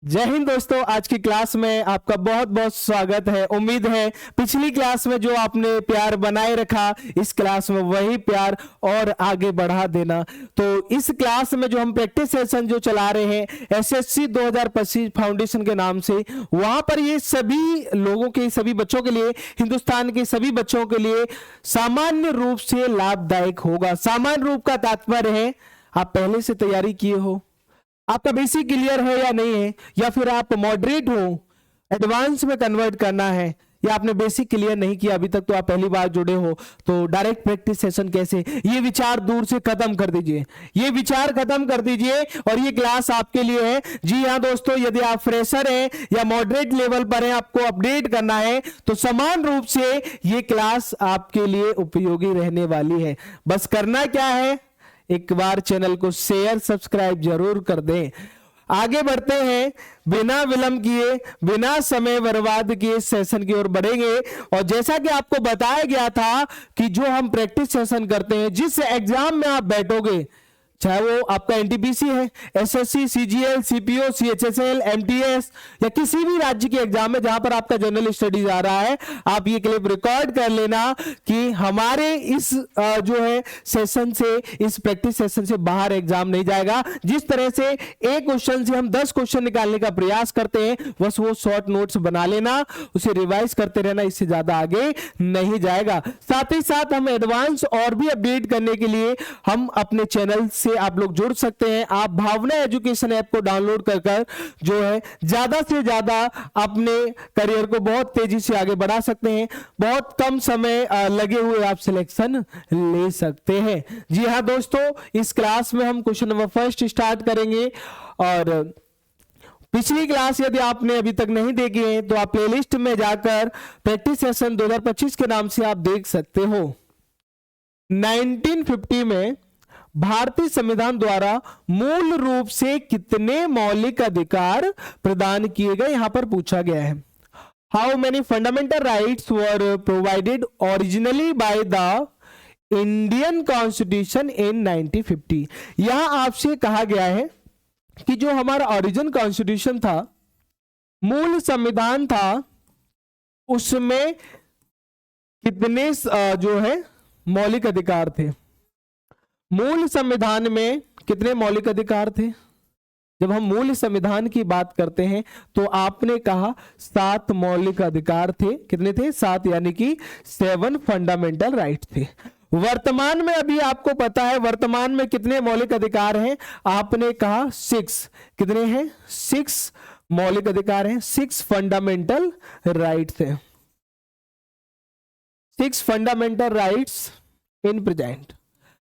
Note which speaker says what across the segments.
Speaker 1: जय हिंद दोस्तों, आज की क्लास में आपका बहुत बहुत स्वागत है। उम्मीद है पिछली क्लास में जो आपने प्यार बनाए रखा, इस क्लास में वही प्यार और आगे बढ़ा देना। तो इस क्लास में जो हम प्रैक्टिस सेशन जो चला रहे हैं एसएससी 2025 फाउंडेशन के नाम से, वहां पर ये सभी लोगों के, सभी बच्चों के लिए, हिंदुस्तान के सभी बच्चों के लिए सामान्य रूप से लाभदायक होगा। सामान्य रूप का तात्पर्य है आप पहले से तैयारी किए हो, आपका बेसिक क्लियर है या नहीं है, या फिर आप मॉडरेट हो, एडवांस में कन्वर्ट करना है, या आपने बेसिक क्लियर नहीं किया अभी तक, तो आप पहली बार जुड़े हो, तो डायरेक्ट प्रैक्टिस सेशन कैसे, ये विचार दूर से खत्म कर दीजिए, ये विचार खत्म कर दीजिए और ये क्लास आपके लिए है। जी हाँ दोस्तों, यदि आप फ्रेशर हैं या मॉडरेट लेवल पर हैं, आपको अपडेट करना है, तो समान रूप से ये क्लास आपके लिए उपयोगी रहने वाली है। बस करना क्या है, एक बार चैनल को शेयर सब्सक्राइब जरूर कर दें। आगे बढ़ते हैं, बिना विलंब किए, बिना समय बर्बाद किए सेशन की ओर बढ़ेंगे। और जैसा कि आपको बताया गया था कि जो हम प्रैक्टिस सेशन करते हैं, जिस एग्जाम में आप बैठोगे, चाहे वो आपका एनटीपीसी है, SSC, CGL, CPO, CHSL, MTS या किसी भी राज्य के एग्जाम में जहां पर आपका जनरल स्टडीज आ रहा है, आप ये क्लिप रिकॉर्ड कर लेना कि हमारे इस जो है सेशन से, इस प्रैक्टिस सेशन से बाहर एग्जाम नहीं जाएगा। जिस तरह से एक क्वेश्चन से हम 10 क्वेश्चन निकालने का प्रयास करते हैं, बस वो शॉर्ट नोट्स बना लेना, उसे रिवाइज करते रहना, इससे ज्यादा आगे नहीं जाएगा। साथ ही साथ हम एडवांस और भी अपडेट करने के लिए हम अपने चैनल से आप लोग जुड़ सकते हैं। आप भावना एजुकेशन ऐप को डाउनलोड कर जो है ज्यादा से ज्यादा अपने करियर को बहुत तेजी से आगे बढ़ा सकते हैं। बहुत कम समय लगे हुए आप सिलेक्शन ले सकते हैं। जी हाँ दोस्तों, इस क्लास में हम क्वेश्चन नंबर फर्स्ट स्टार्ट करेंगे। और पिछली क्लास यदि आपने अभी तक नहीं देखी है तो आप प्लेलिस्ट में जाकर प्रैक्टिस सेशन 2025 के नाम से आप देख सकते हो। 1950 में भारतीय संविधान द्वारा मूल रूप से कितने मौलिक अधिकार प्रदान किए गए, यहां पर पूछा गया है। How many fundamental rights were provided originally by the Indian constitution in 1950। यहां आपसे कहा गया है कि जो हमारा ओरिजिन कॉन्स्टिट्यूशन था, मूल संविधान था, उसमें कितने जो है मौलिक अधिकार थे। मूल संविधान में कितने मौलिक अधिकार थे? जब हम मूल संविधान की बात करते हैं तो आपने कहा 7 मौलिक अधिकार थे। कितने थे? 7, यानी कि 7 फंडामेंटल राइट थे। वर्तमान में अभी आपको पता है वर्तमान में कितने मौलिक अधिकार हैं? आपने कहा 6। कितने हैं? 6 मौलिक अधिकार हैं, 6 फंडामेंटल राइट्स हैं, 6 फंडामेंटल राइट्स इन प्रेजेंट।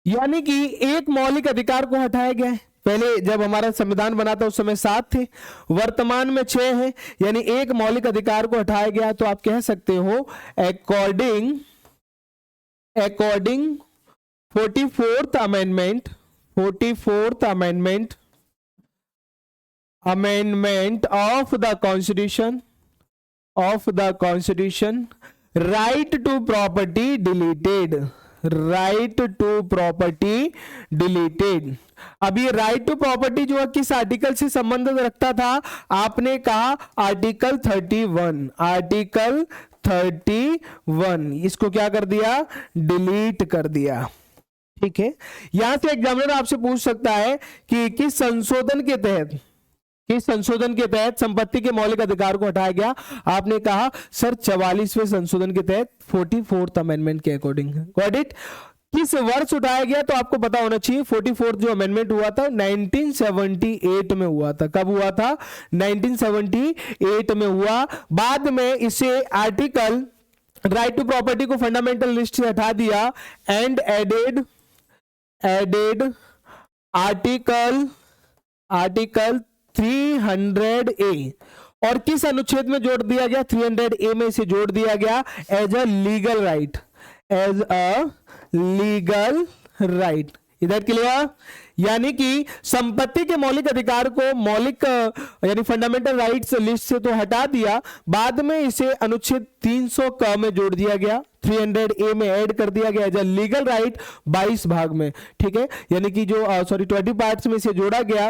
Speaker 1: यानी कि एक मौलिक अधिकार को हटाया गया है। पहले जब हमारा संविधान बना था उस समय 7 थे, वर्तमान में 6 हैं, यानी एक मौलिक अधिकार को हटाया गया। तो आप कह सकते हो according 44th amendment, 44th amendment of the constitution, right to property deleted, right to property deleted. अब ये राइट टू प्रॉपर्टी जो है किस आर्टिकल से संबंध रखता था? आपने कहा आर्टिकल 31, आर्टिकल 31। इसको क्या कर दिया? डिलीट कर दिया। ठीक है, यहां से एग्जामिनर आपसे पूछ सकता है कि किस संशोधन के तहत संपत्ति के मौलिक अधिकार को हटाया गया? आपने कहा सर 44वें संशोधन के तहत, 44th अमेंडमेंट के अकॉर्डिंग। Got it? किस वर्ष उठाया गया? तो आपको पता होना चाहिए 44th जो अमेंडमेंट हुआ था 1978 में हुआ था। कब हुआ था? 1978 में हुआ। बाद में इसे आर्टिकल राइट टू प्रॉपर्टी को फंडामेंटल लिस्ट से हटा दिया एंड एडेड आर्टिकल 300A। और किस अनुच्छेद में जोड़ दिया गया? 300A में इसे जोड़ दिया गया as a legal right, as a legal right. इधर क्लियर? यानी कि संपत्ति के मौलिक अधिकार को मौलिक यानी फंडामेंटल राइट्स लिस्ट से तो हटा दिया, बाद में इसे अनुच्छेद 300 क में जोड़ दिया गया, 300A में ऐड कर दिया गया एज लीगल राइट 22 भाग में, ठीक है, यानी कि जो 20 पार्ट्स में इसे जोड़ा गया,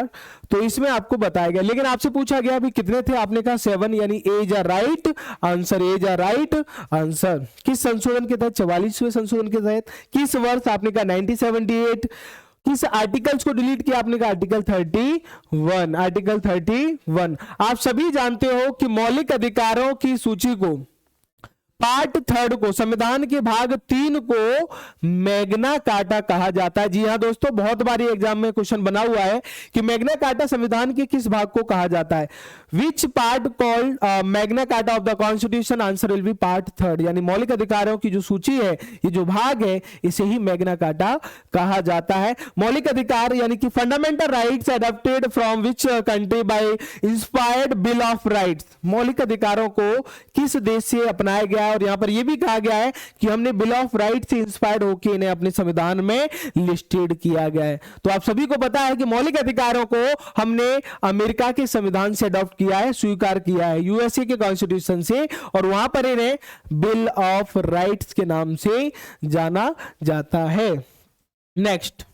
Speaker 1: तो इसमें आपको बताया गया। लेकिन आपसे पूछा गया अभी कितने थे, आपने कहा 7, यानी A is a right answer, A is a right answer. किस संशोधन के तहत, 44वें संशोधन के तहत, किस वर्ष, आपने कहा 1978। किस आर्टिकल्स को डिलीट किया, आपने कहा आर्टिकल 31, आर्टिकल 31। आप सभी जानते हो कि मौलिक अधिकारों की सूची को, पार्ट 3 को, संविधान के भाग 3 को मैग्ना कार्टा कहा जाता है। जी हां दोस्तों, बहुत बारी एग्जाम में क्वेश्चन बना हुआ है कि मैग्ना कार्टा संविधान के किस भाग को कहा जाता है। Which part called Magna carta of the constitution, answer will B part 3, यानी मौलिक अधिकारों की जो सूची है, ये जो भाग है, इसे ही मैग्ना कार्टा कहा जाता है। मौलिक अधिकार यानी कि fundamental rights adopted from which country bye inspired bill of rights, मौलिक अधिकारों को किस देश से अपनाया गया, और यहां पर यह भी कहा गया है कि हमने बिल ऑफ राइट से इंस्पायर्ड होकर इन्हें अपने संविधान में लिस्टेड किया गया है। तो आप सभी को पता है कि मौलिक अधिकारों को हमने अमेरिका के संविधान से अडॉप्ट किया है, स्वीकार किया है, यूएसए के कॉन्स्टिट्यूशन से, और वहां पर इन्हें बिल ऑफ राइट्स के नाम से जाना जाता है। नेक्स्ट,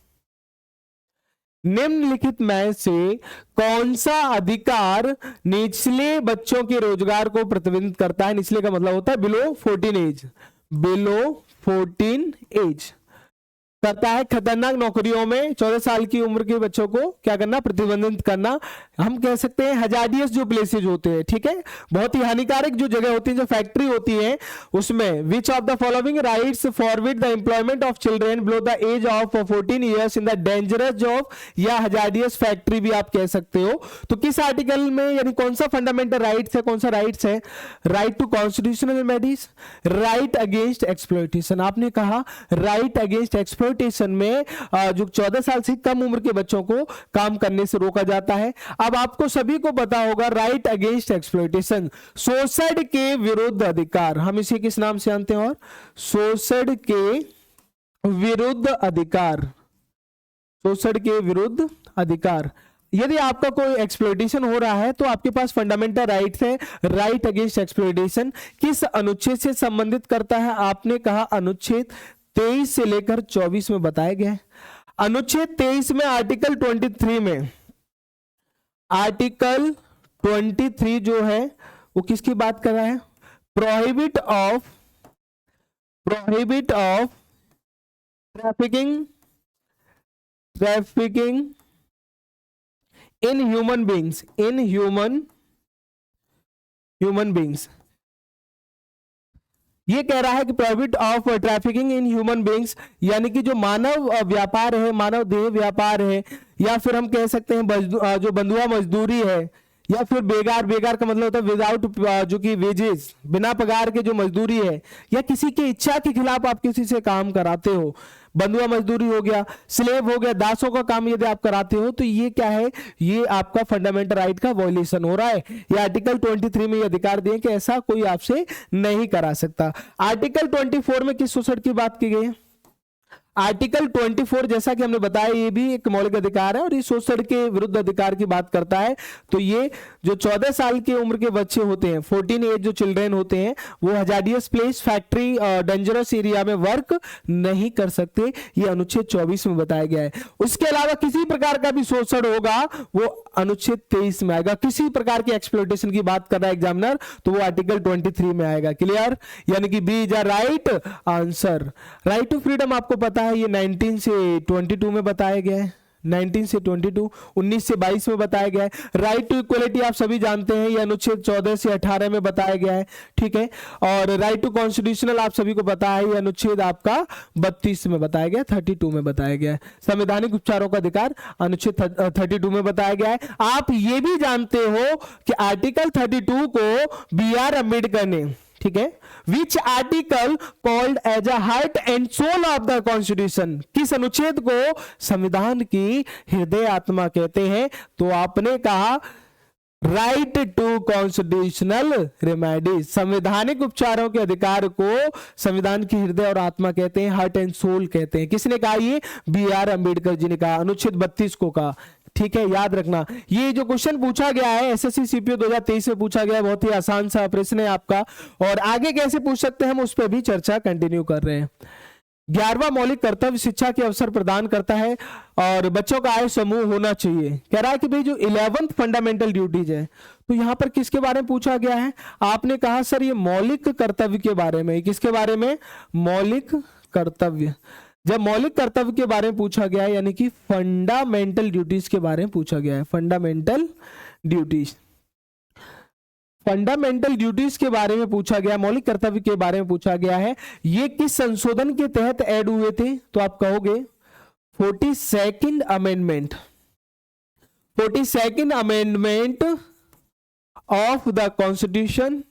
Speaker 1: निम्नलिखित में से कौन सा अधिकार निचले बच्चों के रोजगार को प्रतिबंधित करता है? निचले का मतलब होता है बिलो 14 एज, बिलो 14 एज करता है। खतरनाक नौकरियों में 14 साल की उम्र के बच्चों को क्या करना, प्रतिबंधित करना। हम कह सकते हैं हजार्डियस जो प्लेसेज होते हैं, ठीक है, बहुत ही हानिकारक जो जगह होती है, जो फैक्ट्री होती है, उसमें which of the following rights forbid the employment of children below the age of 14 years in the dangerous job या हजार्डियस फैक्ट्री भी आप कह सकते हो। तो किस आर्टिकल में, यानी कौन सा फंडामेंटल राइट्स है, कौन सा राइट्स है? Right to constitutional remedies, right against exploitation. आपने कहा राइट अगेंस्ट एक्सप्लॉयटेशन में जो 14 साल से कम उम्र के बच्चों को काम करने से रोका जाता है। अब आपको सभी को पता होगा राइट अगेंस्ट एक्सप्लॉयटेशन, शोषण के विरुद्ध अधिकार, हम इसे किस नाम से जानते हैं? और शोषण के विरुद्ध अधिकार, शोषण के विरुद्ध अधिकार। यदि आपका कोई एक्सप्लॉयटेशन हो रहा है तो आपके पास फंडामेंटल राइट्स है। राइट अगेंस्ट एक्सप्लॉयटेशन किस अनुच्छेद से संबंधित करता है? आपने कहा अनुच्छेद 23 से लेकर 24 में बताया गया है। अनुच्छेद 23 में आर्टिकल 23 में, आर्टिकल 23 जो है वो किसकी बात कर रहा है? Prohibit of trafficking in human beings, in human beings. ये कह रहा है कि prohibit of trafficking in human beings, यानी कि जो मानव व्यापार है, मानव देह व्यापार है, या फिर हम कह सकते हैं जो बंधुआ मजदूरी है, या फिर बेगार, बेगार का मतलब होता है विदाउट जो कि वेजेस, बिना पगार के जो मजदूरी है, या किसी की इच्छा के खिलाफ आप किसी से काम कराते हो, बंधुआ मजदूरी हो गया, स्लेव हो गया, दासों का काम यदि आप कराते हो, तो ये क्या है? ये आपका फंडामेंटल राइट का वायलेशन हो रहा है। ये आर्टिकल 23 में ये अधिकार दिए कि ऐसा कोई आपसे नहीं करा सकता। आर्टिकल 24 में किस शोषण की बात की गई है? आर्टिकल 24 जैसा कि हमने बताया ये भी एक मौलिक अधिकार है और ये शोषण के विरुद्ध अधिकार की बात करता है। तो ये जो 14 साल की उम्र के बच्चे होते हैं, 14 एज जो चिल्ड्रेन होते हैं, वो hazardous place, factory, dangerous area में वर्क नहीं कर सकते, ये अनुच्छेद 24 में बताया गया है। उसके अलावा किसी प्रकार का भी शोषण होगा वो अनुच्छेद 23 में आएगा। किसी प्रकार की एक्सप्लॉयटेशन की बात कर रहा है एग्जामिनर तो वो आर्टिकल 23 में आएगा। क्लियर? यानी कि B is a right answer. Right to freedom आपको पता है ये 19 से 22 में बताया गया है, 19 से 22, 19 से 22 में बताया गया है। राइट टू इक्वलिटी आप सभी जानते हैं, ये अनुच्छेद 14 से 18 में बताया गया है, ठीक है। और राइट टू कॉन्स्टिट्यूशनल आप सभी को पता है, ये अनुच्छेद आपका 32 में बताया गया, 32 में बताया गया है। संवैधानिक उपचारों का अधिकार अनुच्छेद 32 में बताया गया है। आप ये भी जानते हो कि आर्टिकल 32 को B.R. अम्बेडकर ने, ठीक है, which article called as a heart and soul of the constitution, किस अनुच्छेद को संविधान की हृदय आत्मा कहते हैं? तो आपने कहा राइट टू कॉन्स्टिट्यूशनल रेमेडीज, संवैधानिक उपचारों के अधिकार को संविधान की हृदय और आत्मा कहते हैं, हार्ट एंड सोल कहते हैं। किसने कहा? ये बी.आर. अंबेडकर जी ने कहा, अनुच्छेद 32 को कहा। ठीक है, याद रखना। ये जो क्वेश्चन पूछा गया है एसएससी सीपीओ 2023 में पूछा गया है, बहुत ही आसान सा प्रश्न है आपका, और आगे कैसे पूछ सकते हैं हम उस पर भी चर्चा कंटिन्यू कर रहे हैं। 11वां मौलिक कर्तव्य शिक्षा के अवसर प्रदान करता है और बच्चों का आय समूह होना चाहिए। कह रहा है कि भाई जो 11th फंडामेंटल ड्यूटीज है, तो यहां पर किसके बारे में पूछा गया है? आपने कहा सर ये मौलिक कर्तव्य के बारे में। किसके बारे में? मौलिक कर्तव्य। जब मौलिक कर्तव्य के बारे में पूछा गया है यानी कि फंडामेंटल ड्यूटीज के बारे में पूछा गया है, फंडामेंटल ड्यूटीज, फंडामेंटल ड्यूटीज के बारे में पूछा गया, मौलिक कर्तव्य के बारे में पूछा गया है। ये किस संशोधन के तहत ऐड हुए थे? तो आप कहोगे 42nd amendment, 42nd amendment of the constitution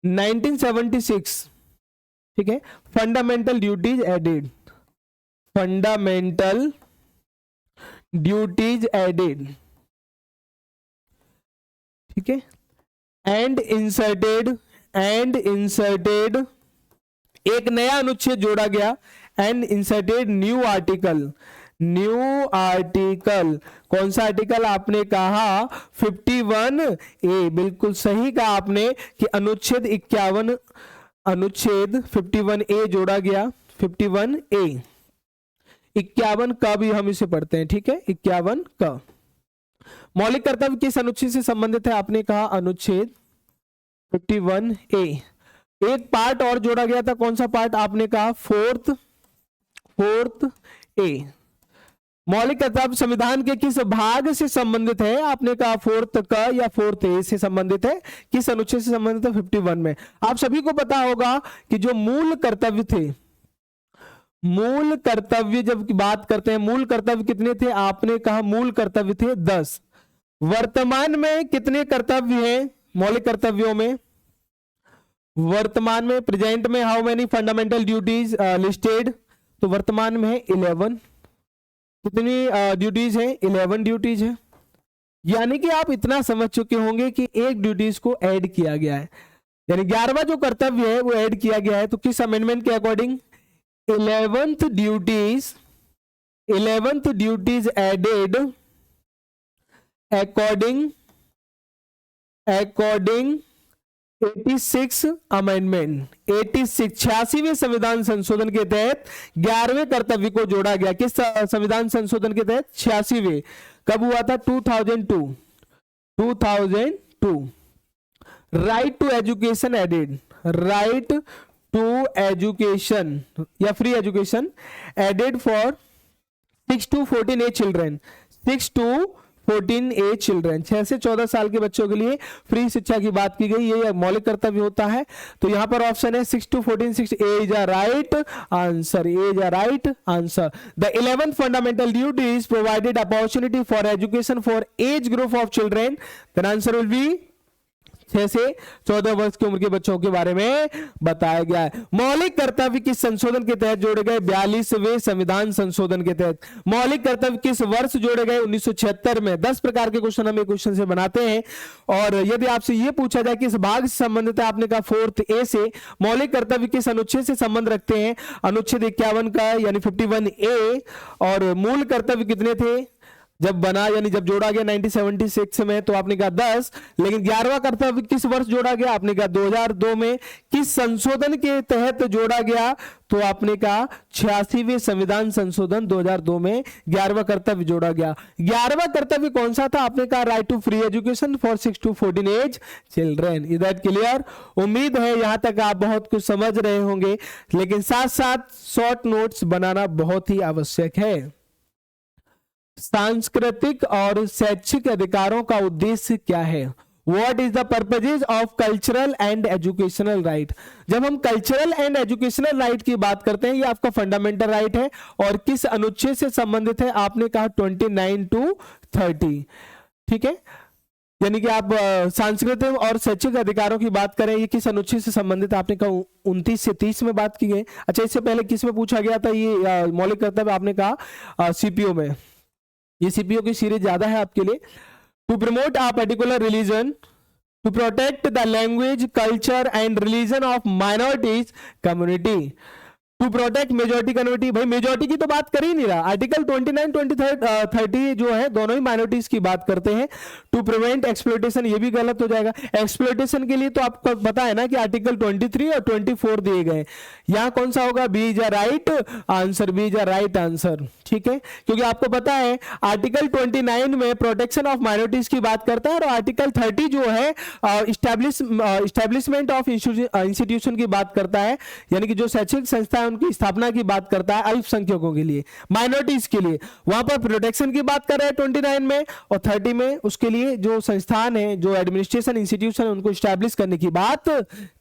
Speaker 1: 1976। ठीक है, fundamental duties added, fundamental duties added, ठीक है, एंड इंसर्टेड एक नया अनुच्छेद जोड़ा गया, एंड इंसर्टेड न्यू आर्टिकल, कौन सा आर्टिकल? आपने कहा 51A, बिल्कुल सही कहा आपने कि अनुच्छेद 51, अनुच्छेद 51A जोड़ा गया, 51A। 51 का भी हम इसे पढ़ते हैं, ठीक है, 51 का। मौलिक कर्तव्य किस अनुच्छेद से संबंधित है? आपने कहा अनुच्छेद 51A। एक पार्ट और जोड़ा गया था, कौन सा पार्ट? आपने कहा फोर्थ ए। मौलिक कर्तव्य संविधान के किस भाग से संबंधित है? आपने कहा 4th क या 4th ए से संबंधित है। किस अनुच्छेद से संबंधित है? 51 में। आप सभी को पता होगा कि जो मूल कर्तव्य थे, मूल कर्तव्य जब बात करते हैं, मूल कर्तव्य कितने थे? आपने कहा मूल कर्तव्य थे 10। वर्तमान में कितने कर्तव्य हैं मौलिक कर्तव्यों में? वर्तमान में, प्रेजेंट में how many fundamental duties listed? तो वर्तमान में है 11। कितनी ड्यूटीज है? 11 ड्यूटीज है। यानी कि आप इतना समझ चुके होंगे कि एक ड्यूटीज को ऐड किया गया है, यानी 11वां जो कर्तव्य है वो ऐड किया गया है। तो किस अमेंडमेंट के according? 11th duties added according 86 amendment, 86वें संविधान संशोधन के तहत 11वें कर्तव्य को जोड़ा गया। किस संविधान संशोधन के तहत? 86वें। कब हुआ था? 2002। Right to education added, right to education या free education added for 6 to 14 children, 6 to 14 children, 6 से 14 साल के बच्चों के लिए फ्री शिक्षा की बात की गई। ये मौलिक कर्तव्य होता है। तो यहां पर ऑप्शन है 6 to 14, 6 A is a right answer, A is a right answer. The 11th fundamental duty is provided opportunity for education for age group of children. Then answer will be 6 से 14 वर्ष की उम्र के बच्चों के बारे में बताया गया है। मौलिक कर्तव्य किस संशोधन के तहत जोड़े गए? 42वें संविधान संशोधन के तहत। मौलिक कर्तव्य किस वर्ष जोड़े गए? 1976 में। 10 प्रकार के क्वेश्चन हम एक क्वेश्चन से बनाते हैं, और यदि आपसे यह पूछा जाए किस भाग से संबंधित है, आपने कहा 4th A से। मौलिक कर्तव्य किस अनुच्छेद से संबंध रखते हैं? अनुच्छेद 51 का, यानी 51A। और मूल कर्तव्य कितने थे जब बना, यानी जब जोड़ा गया 1976 में? तो आपने कहा 10। लेकिन 11वां कर्तव्य किस वर्ष जोड़ा गया? आपने कहा 2002 में। किस संशोधन के तहत जोड़ा गया? तो आपने कहा 86वें संविधान संशोधन 2002 में 11वां कर्तव्य जोड़ा गया। 11वां कर्तव्य कौन सा था? आपने कहा right to free education for 6 to 14 age children. Is that clear? उम्मीद है यहां तक आप बहुत कुछ समझ रहे होंगे, लेकिन साथ साथ शॉर्ट नोट्स बनाना बहुत ही आवश्यक है। सांस्कृतिक और शैक्षिक अधिकारों का उद्देश्य क्या है? What is the purposes of cultural and educational right? जब हम कल्चरल एंड एजुकेशनल राइट की बात करते हैं, ये आपका फंडामेंटल राइट है, और किस अनुच्छेद से संबंधित है? आपने कहा 29 to 30। ठीक है, यानी कि आप सांस्कृतिक और शैक्षिक अधिकारों की बात करें, ये किस अनुच्छेद से संबंधित? आपने कहा 29 से 30 में बात की गई। अच्छा, इससे पहले किस में पूछा गया था ये मौलिक कर्तव्य? आपने कहा सीपीओ में। ये सीपीओ की सीरीज ज्यादा है आपके लिए। To promote a particular religion, to protect the language culture and religion of minorities community, to protect majority community. भाई मेजोरिटी की तो बात कर ही नहीं रहा, आर्टिकल 29, 30 जो है दोनों ही माइनॉरिटीज की बात करते हैं। टू प्रिवेंट एक्सप्लॉइटेशन, ये भी गलत हो जाएगा। एक्सप्लॉइटेशन के लिए तो आपको पता है ना कि आर्टिकल 23 और 24 दिए गए। यहां कौन सा होगा? B is a right answer, B is a right answer, ठीक है। क्योंकि आपको पता है आर्टिकल 29 में प्रोटेक्शन ऑफ माइनॉरिटीज की बात करता है और आर्टिकल 30 जो है इस्टेब्लिशमेंट ऑफ इंस्टीट्यूशन की बात करता है, यानी कि जो शैक्षिक संस्था उनकी स्थापना की बात करता है अल्पसंख्यकों के लिए, माइनॉरिटीज के लिए। वहां पर प्रोटेक्शन की बात कर रहे हैं 29 में, और 30 में उसके लिए जो संस्थान है, जो एडमिनिस्ट्रेशन इंस्टीट्यूशन है, उनको स्टैब्लिश करने की बात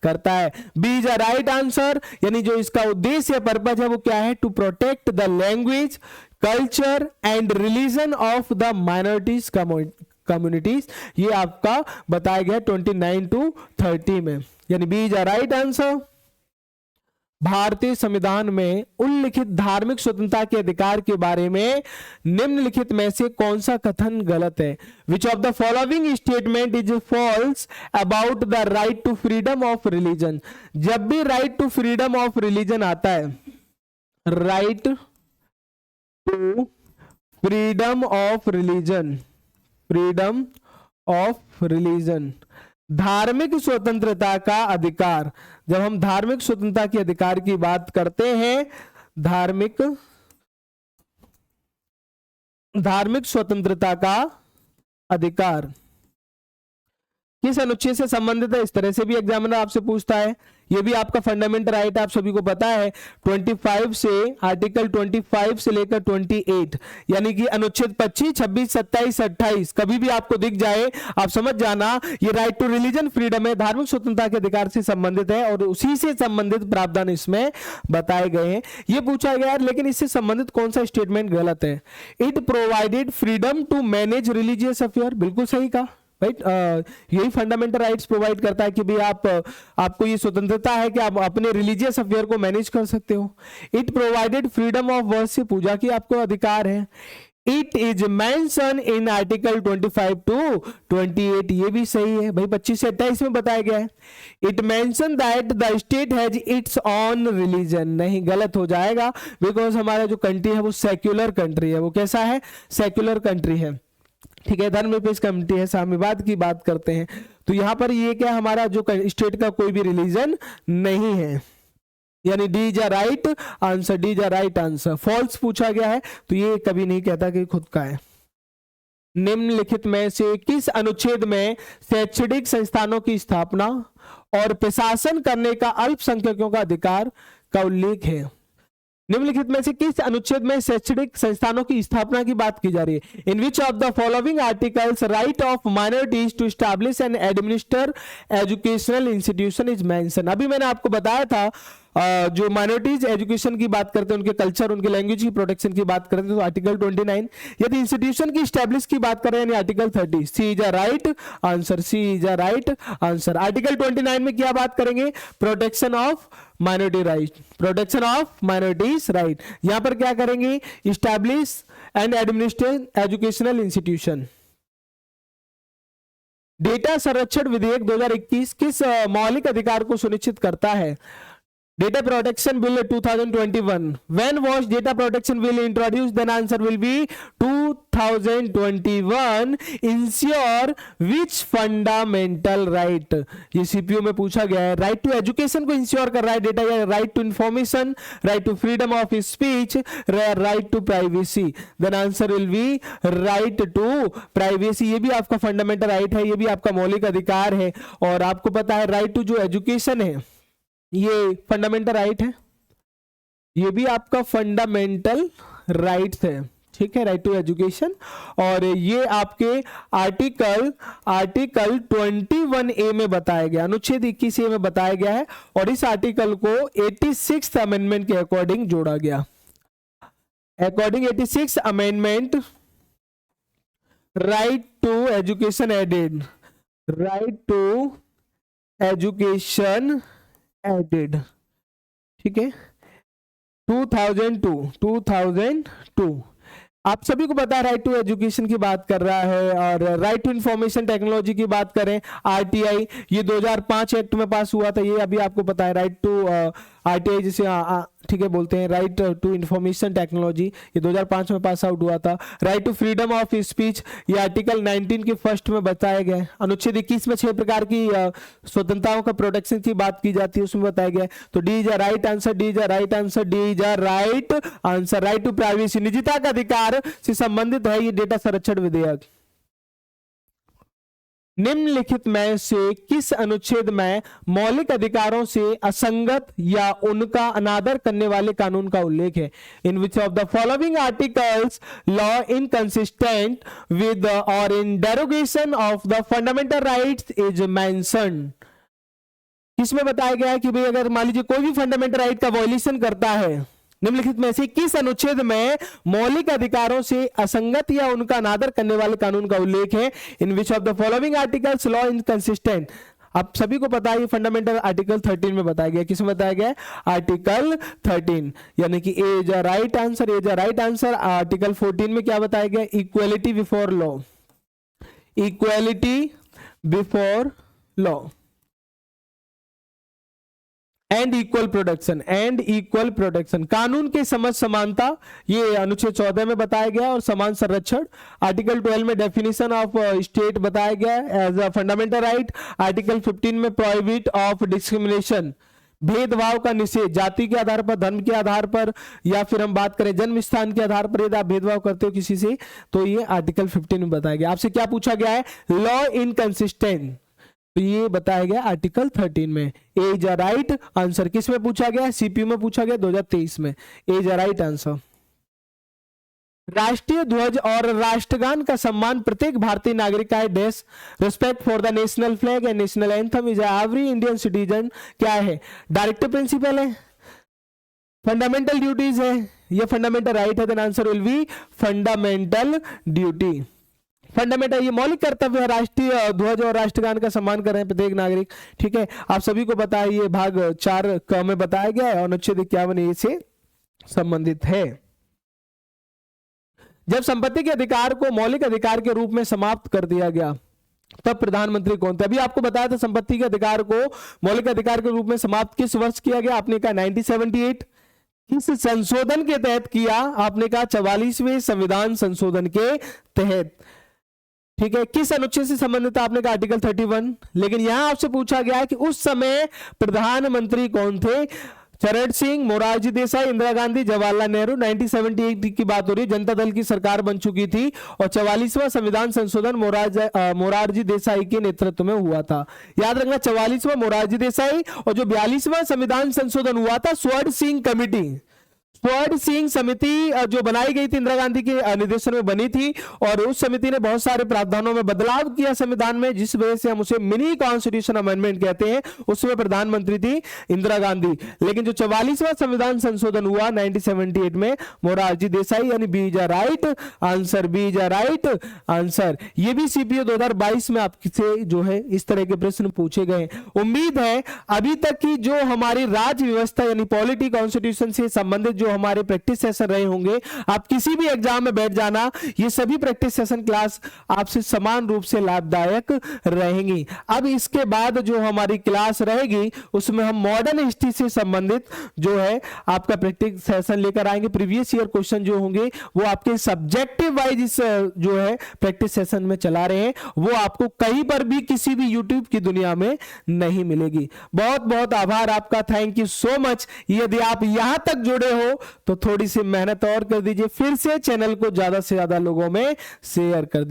Speaker 1: करता है। B is a right answer, यानी जो इसका उद्देश्य पर्पज है वो क्या है? To protect the language culture and religion of the minorities communities. ये आपका बताया गया 29 to 30 में, यानी B is a right answer. भारतीय संविधान में उल्लिखित धार्मिक स्वतंत्रता के अधिकार के बारे में निम्नलिखित में से कौन सा कथन गलत है? Which of the following statement is false about the right to freedom of religion? जब भी right to freedom of religion आता है, right to freedom of religion, freedom of religion, धार्मिक स्वतंत्रता का अधिकार। जब हम धार्मिक स्वतंत्रता के अधिकार की बात करते हैं, धार्मिक स्वतंत्रता का अधिकार किस अनुच्छेद से संबंधित है? इस तरह से भी एग्जामिनर आपसे पूछता है। ये भी आपका फंडामेंटल राइट आप सभी को पता है, 25 से, आर्टिकल 25 से लेकर 28, यानी कि अनुच्छेद 25, 26, 27, 28 कभी भी आपको दिख जाए आप समझ जाना ये राइट टू रिलीजन फ्रीडम है, धार्मिक स्वतंत्रता के अधिकार से संबंधित है और उसी से संबंधित प्रावधान इसमें बताए गए हैं। ये पूछा गया लेकिन इससे संबंधित कौन सा स्टेटमेंट गलत है? It provided freedom to manage religious affair, बिल्कुल सही कहा। राइट, यही फंडामेंटल राइट्स प्रोवाइड करता है कि भाई आपको ये स्वतंत्रता है कि आप अपने रिलीजियस अफेयर को मैनेज कर सकते हो। It provided freedom of worship, पूजा की आपको अधिकार है। It is mention in article 25 to 28, ये भी सही है भाई, 25 से 28 में बताया गया है। It mention that the state has its on religion, नहीं, गलत हो जाएगा, बिकॉज हमारा जो कंट्री है वो सेक्युलर कंट्री है। वो कैसा है? सेक्युलर कंट्री है, ठीक है, धर्म निरपेक्ष कम्युनिटी है, साम्यवाद की बात करते हैं। तो यहां पर ये क्या, हमारा जो स्टेट का कोई भी रिलीजन नहीं है, यानी D is a right answer, D is a right answer. False पूछा गया है तो ये कभी नहीं कहता कि खुद का है। निम्नलिखित में से किस अनुच्छेद में शैक्षणिक संस्थानों की स्थापना और प्रशासन करने का अल्पसंख्यकों का अधिकार का उल्लेख है? निम्नलिखित में से किस अनुच्छेद में शैक्षणिक संस्थानों की स्थापना की बात की जा रही है? In which of the following articles right of minorities to establish and administer educational institution is mention? अभी मैंने आपको बताया था जो माइनॉरिटीज एजुकेशन की बात करते हैं, उनके कल्चर, उनके लैंग्वेज की प्रोटेक्शन की बात करते हैं तो आर्टिकल 29। यदि इंस्टीट्यूशन की स्टैब्लिश की बात कर रहे हैं article 30। C is a right answer, C is a right answer. Article 29 में क्या बात करेंगे? Protection of minority right, protection of minorities right. यहां पर क्या करेंगे? Establish and administrate educational institution. Data संरक्षण विधेयक 2021 किस मौलिक अधिकार को सुनिश्चित करता है? Data Protection Bill 2021. When was Data Protection Bill introduced? Then answer will be 2021. Ensure which fundamental right? ये सीपीयू में पूछा गया है। राइट टू एजुकेशन को इंश्योर कर रहा है डेटा, या right to information, right to freedom of speech, right to privacy? Then answer will be right to privacy. ये भी आपका फंडामेंटल राइट है, ये भी आपका मौलिक अधिकार है। और आपको पता है राइट टू जो एजुकेशन है ये फंडामेंटल राइट है, ये भी आपका फंडामेंटल राइट है, ठीक है, राइट टू एजुकेशन। और ये आपके आर्टिकल 21A में बताया गया, अनुच्छेद 21A में बताया गया है और इस आर्टिकल को 86th अमेंडमेंट के अकॉर्डिंग जोड़ा गया। According 86th amendment right to education added, right to education added, ठीक है, 2002 आप सभी को पता है राइट टू एजुकेशन की बात कर रहा है, और राइट टू इंफॉर्मेशन टेक्नोलॉजी की बात करें आरटीआई, ये 2005 एक्ट में पास हुआ था, ये अभी आपको पता है। राइट टू आरटीआई जिसे ठीक है बोलते हैं, राइट टू इंफॉर्मेशन टेक्नोलॉजी, ये 2005 में पास आउट हुआ था। Right to freedom of speech, ये आर्टिकल 19 के फर्स्ट में बताया गया है। अनुच्छेद 21 में 6 प्रकार की स्वतंत्रताओं का प्रोटेक्शन की बात की जाती है, उसमें बताया गया है। तो D is a right answer, D is a right answer, D is a right answer. Right to privacy, निजता का अधिकार से संबंधित है ये डेटा संरक्षण विधेयक। निम्नलिखित में से किस अनुच्छेद में मौलिक अधिकारों से असंगत या उनका अनादर करने वाले कानून का उल्लेख है? In which of the following articles law inconsistent with और in derogation of the fundamental rights is mentioned? इसमें बताया गया है कि भाई अगर मान लीजिए कोई भी फंडामेंटल राइट का वॉयलेशन करता है, निम्नलिखित में से किस अनुच्छेद में मौलिक अधिकारों से असंगत या उनका अनादर करने वाले कानून का उल्लेख है? In which of the following articles law inconsistent, आप सभी को पता है ये फंडामेंटल आर्टिकल 13 में बताया गया। किसमें बताया गया? आर्टिकल 13, यानी कि A is a right answer, A is a right answer. Article 14 में क्या बताया गया? Equality before law, equality before law and equal protection, and equal protection, कानून के समझ समानता, ये अनुच्छेद 14 में बताया गया। और समान संरक्षण, आर्टिकल 12 में डेफिनेशन ऑफ स्टेट बताया गया as a fundamental right. Article 15 में प्रोहिबिट ऑफ डिस्क्रिमिनेशन, भेदभाव का निषेध, जाति के आधार पर, धर्म के आधार पर, या फिर हम बात करें जन्म स्थान के आधार पर यदि आप भेदभाव करते हो किसी से, तो ये आर्टिकल 15 में बताया गया। आपसे क्या पूछा गया है? लॉ इनकंसिस्टेंट, तो ये बताया गया आर्टिकल 13 में। ए इज अ राइट आंसर। किस में पूछा गया? सीपीयू में पूछा गया 2023 में। ए इज अ राइट आंसर। राष्ट्रीय ध्वज और राष्ट्रगान का सम्मान प्रत्येक भारतीय नागरिक का है। Dash respect for the national flag and national anthem is every Indian citizen, क्या है? डायरेक्टिव प्रिंसिपल है, फंडामेंटल ड्यूटीज है, ये फंडामेंटल राइट है। Then answer will be fundamental duty. Fundamental, ये मौलिक कर्तव्य है, राष्ट्रीय ध्वज और राष्ट्रगान का सम्मान कर रहे हैं प्रत्येक नागरिक। ठीक है, आप सभी को पता है ये भाग 4 क में बताया गया है और अनुच्छेद 51 से संबंधित है। जब संपत्ति के अधिकार को मौलिक अधिकार के रूप में समाप्त कर दिया गया तब प्रधानमंत्री कौन थे? अभी आपको बताया था संपत्ति के अधिकार को मौलिक अधिकार के रूप में समाप्त किस वर्ष किया गया? आपने कहा 1978। किस संशोधन के तहत किया? आपने कहा 44वें संविधान संशोधन के तहत। ठीक है, किस अनुच्छेद से संबंधित? आपने कहा आर्टिकल 31। लेकिन यहां आपसे पूछा गया है कि उस समय प्रधानमंत्री कौन थे? चरण सिंह, मोरारजी देसाई, इंदिरा गांधी, जवाहरलाल नेहरू। 1978 की बात हो रही है, जनता दल की सरकार बन चुकी थी और 44वां संविधान संशोधन मोरारजी देसाई के नेतृत्व में हुआ था। याद रखना, 44वां मोरारजी देसाई, और जो 42वां संविधान संशोधन हुआ था स्वर्ण सिंह कमेटी, स्वर्ण सिंह समिति जो बनाई गई थी इंदिरा गांधी के निर्देशन में बनी थी, और उस समिति ने बहुत सारे प्रावधानों में बदलाव किया संविधान में, जिस वजह से हम उसे मिनी कॉन्स्टिट्यूशन अमेंडमेंट कहते हैं। उसमें प्रधानमंत्री थी इंदिरा गांधी। लेकिन जो 44वां संविधान संशोधन हुआ 1978 में, मोरारजी देसाई, यानी B is a right answer, B is a right answer. ये भी सीपीओ 2022 में आपसे जो है इस तरह के प्रश्न पूछे गए। उम्मीद है अभी तक की जो हमारी राज्य व्यवस्था यानी पॉलिटी कॉन्स्टिट्यूशन से संबंधित जो हमारे प्रैक्टिस सेशन रहे होंगे, आप किसी भी एग्जाम में बैठ जाना, ये सभी प्रैक्टिस सेशन क्लास आपसे समान रूप से लाभदायक रहेंगी। अब इसके बाद जो हमारी क्लास रहेगी उसमें हम मॉडर्न हिस्ट्री से संबंधित जो है आपका प्रैक्टिस सेशन लेकर आएंगे। प्रीवियस ईयर क्वेश्चन जो होंगे वो आपके सब्जेक्टिव वाइज इस जो है प्रैक्टिस सेशन में चला रहे हैं, वो आपको कहीं पर भी किसी भी यूट्यूब की दुनिया में नहीं मिलेगी। बहुत बहुत आभार आपका, थैंक यू सो मच। यदि आप यहां तक जुड़े हो तो थोड़ी सी मेहनत और कर दीजिए, फिर से चैनल को ज्यादा से ज्यादा लोगों में शेयर कर दीजिए।